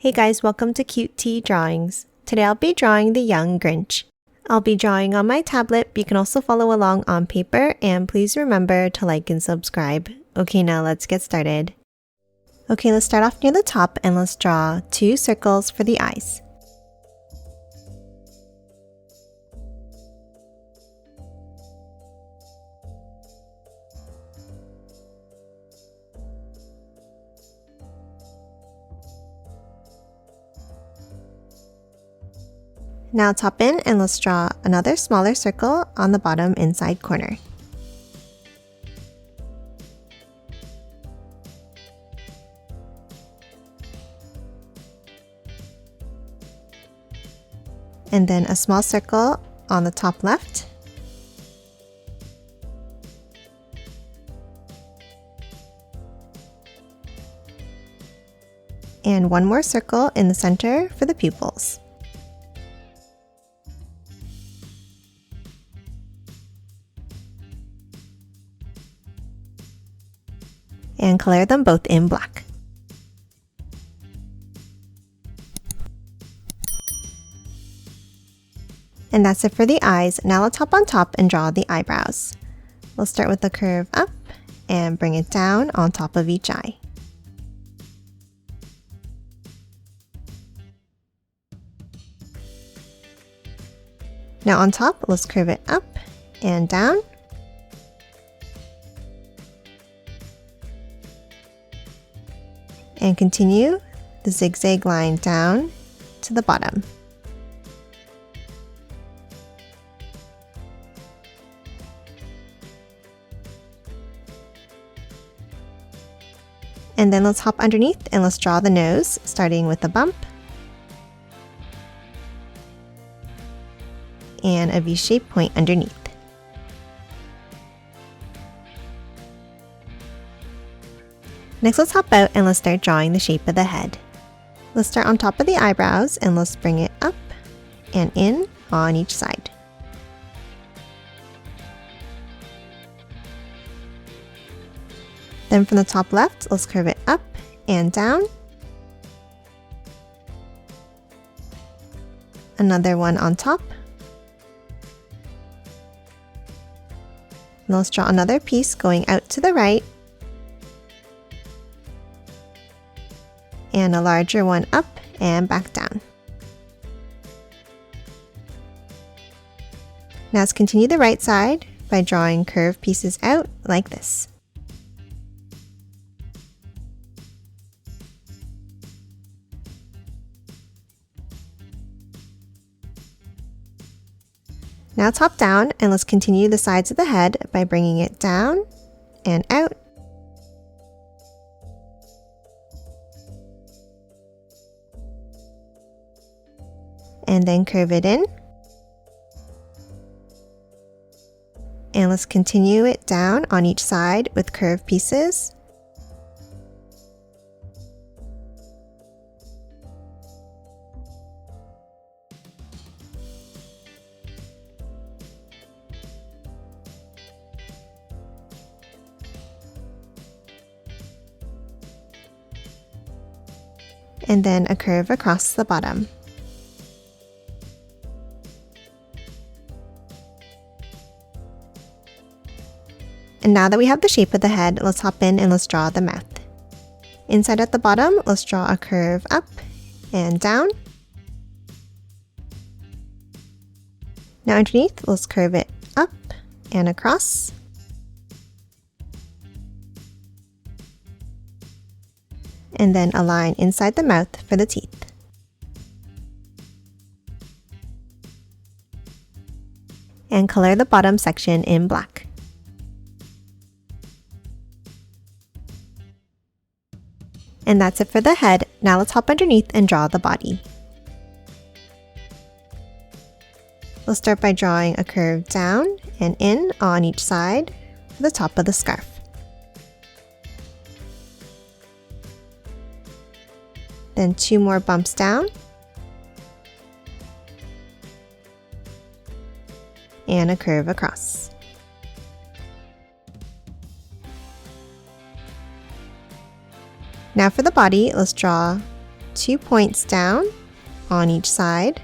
Hey guys, welcome to Cute Tea Drawings. Today I'll be drawing the young Grinch. I'll be drawing on my tablet, but you can also follow along on paper, and please remember to like and subscribe. Okay, now let's get started. Okay, let's start off near the top and let's draw 2 circles for the eyes. Now top in and let's draw another smaller circle on the bottom inside corner. And then a small circle on the top left. And one more circle in the center for the pupils. And color them both in black. And that's it for the eyes. Now let's hop on top and draw the eyebrows. We'll start with the curve up and bring it down on top of each eye. Now on top, let's curve it up and down. And continue the zigzag line down to the bottom. And then let's hop underneath and let's draw the nose, starting with a bump and a V-shaped point underneath. Next, let's hop out and let's start drawing the shape of the head. Let's start on top of the eyebrows and let's bring it up and in on each side. Then from the top left, let's curve it up and down. Another one on top. And let's draw another piece going out to the right. And a larger one up and back down. Now let's continue the right side by drawing curved pieces out like this. Now top down and let's continue the sides of the head by bringing it down and out. And then curve it in. And let's continue it down on each side with curved pieces. And then a curve across the bottom. And now that we have the shape of the head, let's hop in and let's draw the mouth. Inside at the bottom, let's draw a curve up and down. Now underneath, let's curve it up and across. And then a line inside the mouth for the teeth. And color the bottom section in black. And that's it for the head. Now let's hop underneath and draw the body. We'll start by drawing a curve down and in on each side for the top of the scarf. Then 2 more bumps down. And a curve across. Now for the body, let's draw 2 points down on each side.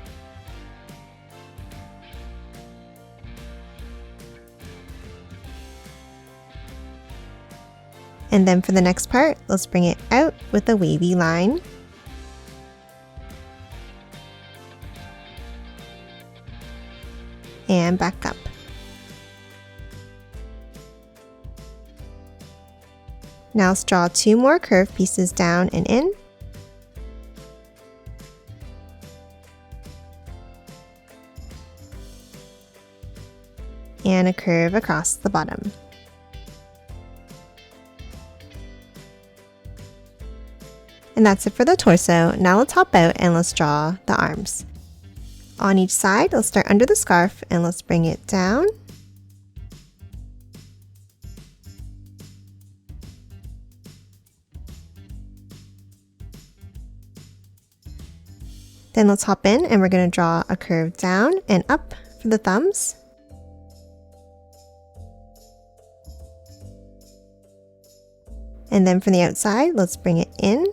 And then for the next part, let's bring it out with a wavy line. And back up. Now let's draw 2 more curved pieces down and in. And a curve across the bottom. And that's it for the torso. Now let's hop out and let's draw the arms. On each side, let's start under the scarf and let's bring it down. Then let's hop in and we're going to draw a curve down and up for the thumbs. And then from the outside, let's bring it in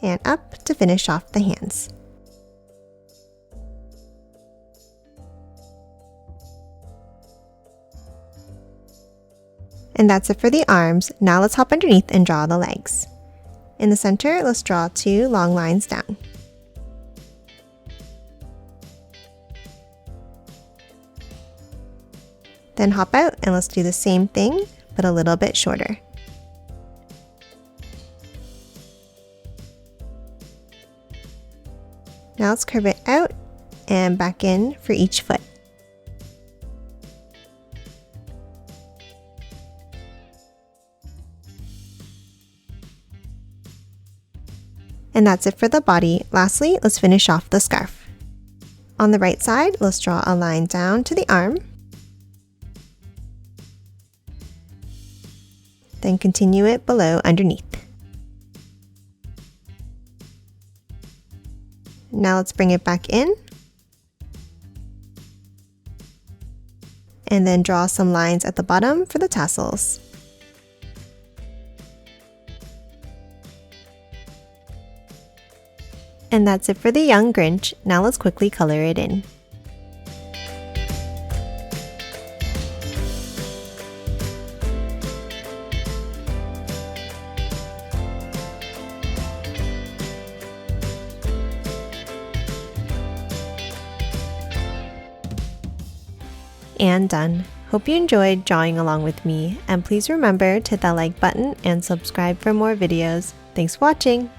and up to finish off the hands. And that's it for the arms. Now let's hop underneath and draw the legs. In the center, let's draw 2 long lines down. Then hop out and let's do the same thing, but a little bit shorter. Now let's curve it out and back in for each foot. And that's it for the body. Lastly, let's finish off the scarf. On the right side, let's draw a line down to the arm. Then continue it below underneath. Now let's bring it back in. And then draw some lines at the bottom for the tassels. And that's it for the young Grinch. Now let's quickly color it in. And done. Hope you enjoyed drawing along with me, and please remember to hit that like button and subscribe for more videos. Thanks for watching!